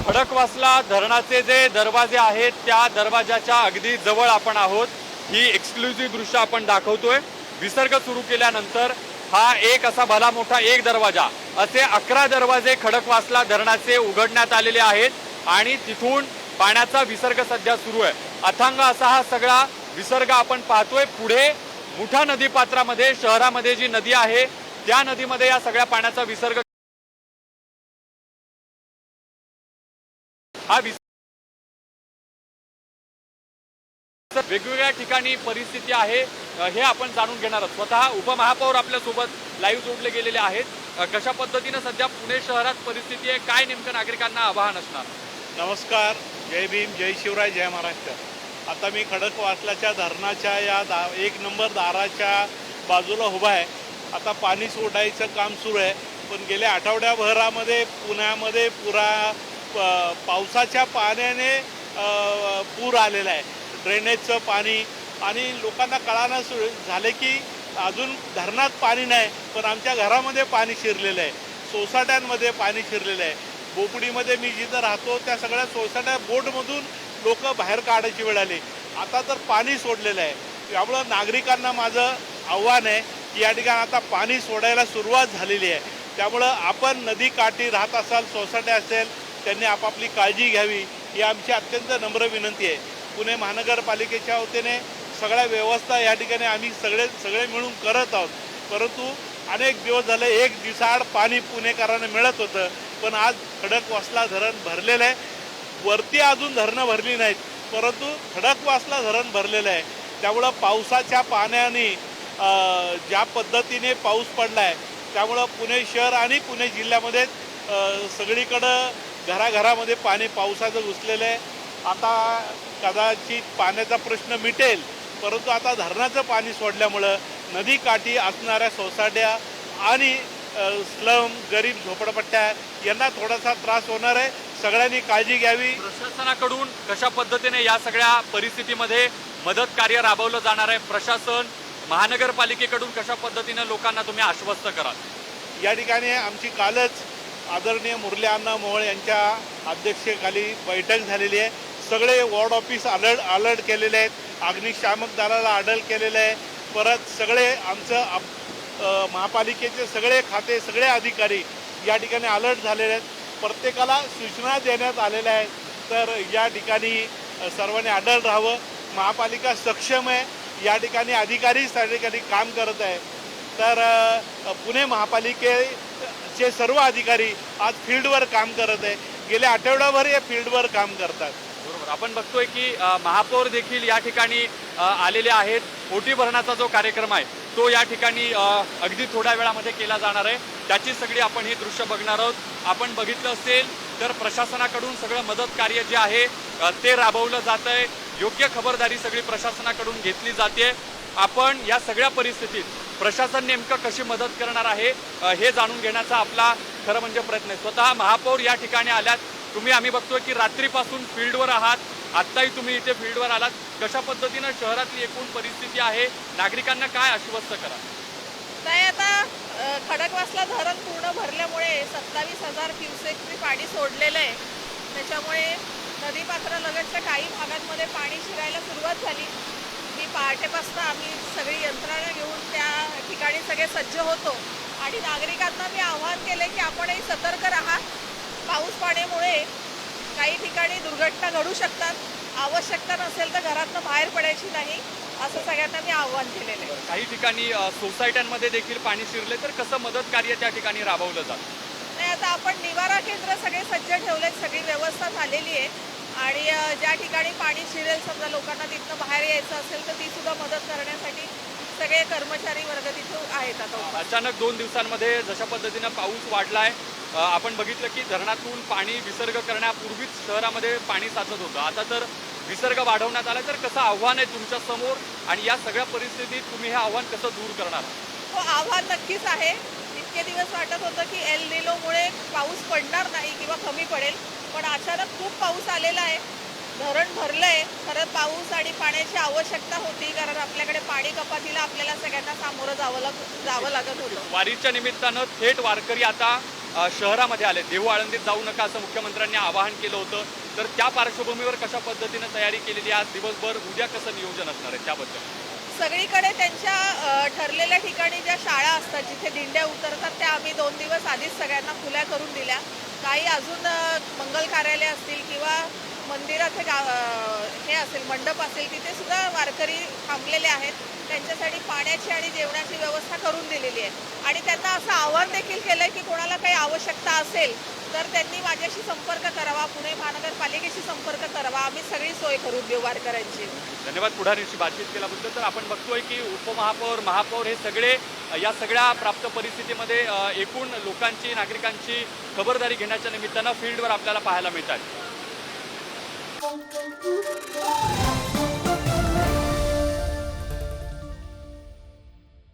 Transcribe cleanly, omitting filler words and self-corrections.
खडकवासला धरणाचे जे दरवाजे आहेत त्या दरवाजाच्या अगदी जवळ आपण आहोत। ही एक्सक्लुझिव्ह दृश्य आपण दाखवतोय। विसर्ग सुरू केल्यानंतर हा एक असा भला मोठा एक दरवाजा असे 11 दरवाजे खडकवासला धरणाचे उघडण्यात आलेले आहेत आणि तिथून पाण्याचा विसर्ग सध्या सुरू आहे। अथांग असा हा सगळा विसर्ग आपण पाहतोय। पुढे मुठा नदीपात्रामध्ये शहरामध्ये जी नदी आहे त्या नदीमध्ये या सगळ्या पाण्याचा विसर्ग हा वेगवेगळ्या ठिकाणी परिस्थिती आहे हे आपण जाणून घेणार आहोत। स्वतः उपमहापौर आपल्या सोबत लाईव्ह जोडले गेलेले आहेत। कशा पद्धतीने सध्या पुणे शहरात परिस्थिती आहे, काय नेमकं नागरिकांना आवाहन असणार? नमस्कार, जय भीम, जय शिवराय, जय महाराष्ट्र। आता मी खडकवासलाच्या धरणाच्या या 1 नंबर दाराच्या बाजूला उभा आहे। आता पाणी सोडायचं काम सुरू आहे, पण गेल्या आठवड्याभरामध्ये पुण्यामध्ये पावसाच्या पाण्याने पूर आलेला आहे। ड्रेनेजचं पाणी आणि लोकांना कळानं झाले की अजून धरणात पाणी नाही, पण आमच्या घरामध्ये पाणी शिरलेलं आहे, सोसायट्यांमध्ये पाणी शिरलेलं आहे। बोपडीमध्ये मी जिथं राहतो त्या सगळ्या सोसायट्या बोटमधून लोक बाहेर काढायची वेळ आली। आता तर पाणी सोडलेलं आहे। त्यामुळं नागरिकांना माझं आव्हान आहे की या ठिकाणी आता पाणी सोडायला सुरुवात झालेली आहे। त्यामुळं आपण नदीकाठी राहत असाल, सोसायटी असेल, त्यांनी आपापली काळजी घ्यावी ही आमची अत्यंत नम्र विनंती आहे। पुणे महानगरपालिकेच्या वतीने सगळ्या व्यवस्था या ठिकाणी आम्ही सगळे मिळून करत आहोत, परंतु अनेक दिवस झाले एक दिवसाआड पाणी पुणेकरांना मिळत होतं, पण आज खडकवासला धरण भरलेलं आहे। वरती अजून धरणं भरली नाहीत, परंतु खडकवासला धरण भरलेलं आहे। त्यामुळं पावसाच्या पाण्याने ज्या पद्धतीने पाऊस पडला आहे त्यामुळं पुणे शहर आणि पुणे जिल्ह्यामध्ये सगळीकडं घराघरामध्ये पाणी पावसाचं घुसलेलं आहे। आता कदाचित पाण्याचा प्रश्न मिटेल, परंतु आता धरणाचं पाणी सोडल्यामुळं नदीकाठी असणाऱ्या सोसायट्या आणि स्लम, गरीब झोपडपट्ट्या यांना थोडासा त्रास होणार आहे। सगळ्यांनी काळजी घ्यावी। प्रशासनाकडून कशा पद्धतीने या सगळ्या परिस्थितीमध्ये मदत कार्य राबवलं जाणार आहे? प्रशासन, महानगरपालिकेकडून कशा पद्धतीने लोकांना तुम्ही आश्वस्त कराल? या ठिकाणी आमची कालच आदरणीय मुरली अण्णा मोहोळ यांच्या अध्यक्षतेखाली बैठक झालेली आहे। सगळे वॉर्ड ऑफिस अलर्ट केलेले आहेत, अग्निशामक दलाला अलर्ट केलेलं आहे। परत सगळे आमचं महापालिकेचे सगळे खाते, सगळे अधिकारी या ठिकाणी अलर्ट झालेले आहेत। प्रत्येकाला सूचना देण्यात आलेल्या आहेत, तर या ठिकाणी सर्वांनी अलर्ट राहावं। महापालिका सक्षम आहे, या ठिकाणी अधिकारी त्या ठिकाणी काम करत आहे। तर पुणे महापालिकेचे सर्व अधिकारी आज फील्डवर काम करत आहे, गेल्या आठवड्याभर हे फील्डवर काम करतात। बरोबर, आपण बघतोय की महापौर देखील या ठिकाणी आलेले आहेत। ओटी भरण्याचा जो कार्यक्रम आहे तो या ठिकाणी अगदी थोड्या वेळामध्ये केला जाणार आहे, त्याची सगळी आपण ही दृश्य बघणार आहोत। आपण बघितलं असेल तर प्रशासनाकडून सगळं मदत कार्य जे आहे ते राबवलं जात आहे। योग्य खबरदारी सगळी प्रशासनाकडून घेतली जाते। आपण या सगळ्या परिस्थितीत प्रशासन नेमकं कशी मदत करणार आहे हे जाणून घेण्याचा आपला खरं म्हणजे प्रयत्न आहे। स्वतः महापौर या ठिकाणी आल्यात, तुम्ही आम्ही बघतोय की रात्रीपासून फील्डवर आहात, आत्ताही तुम्ही इथे फील्डवर आलात। कशा पद्धतीनं शहरातली एकूण परिस्थिती आहे, नागरिकांना काय आश्वस्त करा? नाही, आता खडकवासला धरण पूर्ण भरल्यामुळे 27,000 क्युसेकनी पाणी सोडलेलं आहे। त्याच्यामुळे नदीपात्रालगतच्या काही भागांमध्ये पाणी शिरायला सुरुवात झाली। मी पहाटेपासून आम्ही सगळी यंत्रणा घेऊन त्या ठिकाणी सगळे सज्ज होतो आणि नागरिकांना मी आवाहन केले की आपणही सतर्क राहा। पाऊस पाण्यामुळे काही ठिकाणी दुर्घटना घडू शकतात, आवश्यकता नसेल तर घरातनं बाहेर पडायची नाही, असं सगळ्यांना मी आवाहन केलेलं आहे। काही ठिकाणी सोसायट्यांमध्ये देखील पाणी शिरले तर कसं मदत कार्य त्या ठिकाणी राबवलं जातं? नाही, आता आपण निवारा केंद्र सगळे सज्ज ठेवलेत, सगळी व्यवस्था झालेली आहे आणि ज्या ठिकाणी पाणी शिरेल, समजा लोकांना तिथनं बाहेर यायचं असेल तर ती सुद्धा मदत करण्यासाठी सगळे कर्मचारी वर्ग तिथं आहेत। आता अचानक 2 दिवसांमध्ये जशा पद्धतीनं पाऊस वाढलाय, आपण बघितलं की धरणातून पाणी विसर्ग करण्यापूर्वीच शहरामध्ये पाणी साचत होतं, आता तर विसर्ग वाढवण्यात आला, तर कसं आव्हान आहे तुमच्या समोर आणि या सगळ्या परिस्थितीत तुम्ही हे आव्हान कसं दूर करणार? हो, आव्हान नक्कीच आहे। इतके दिवस वाटत होतं की एल निनोमुळे पाऊस पडणार नाही किंवा कमी पडेल, पण अचानक खूप पाऊस आलेला आहे, धरण भरलंय। खरं पाऊस आणि पाण्याची आवश्यकता होती, कारण आपल्याकडे पाणी कपातीला आपल्याला सगळ्यांना सामोरं जावं लागत होतं। वारीच्या निमित्तानं थेट वारकरी आता शहरामध्ये आले, देहू आळंदीत जाऊ नका असं मुख्यमंत्र्यांनी आवाहन केलं होतं. तर त्या पार्श्वभूमीवर कशा पद्धतीनं तयारी केलेली आहे, आज दिवसभर उद्या कसं नियोजन असणार आहे त्याबद्दल? सगळीकडे त्यांच्या ठरलेल्या ठिकाणी ज्या शाळा असतात जिथे दिंड्या उतरतात त्या आम्ही 2 दिवस आधीच सगळ्यांना खुल्या करून दिल्या. काही अजून मंगल कार्यालय असतील किंवा मंदिराचे हे असेल, मंडप असेल, तिथे सुद्धा वारकरी थांबलेले आहेत. त्यांच्यासाठी पाण्याची आणि जेवणाची व्यवस्था करून दिलेली आहे. आणि त्यांना असं आवाहन देखील केलं आहे की कोणाला काही आवश्यकता असेल तर त्यांनी माझ्याशी संपर्क करावा, पुणे महानगरपालिकेशी संपर्क करावा. आम्ही सगळी सोय करून देऊ वारकऱ्यांची. धन्यवाद पुढारीशी बातचीत केल्याबद्दल. तर आपण बघतोय की उपमहापौर, महापौर हे सगळे या सगळ्या प्राप्त परिस्थितीमध्ये एकूण लोकांची, नागरिकांची खबरदारी घेण्याच्या निमित्तानं फील्डवर आपल्याला पाहायला मिळतात.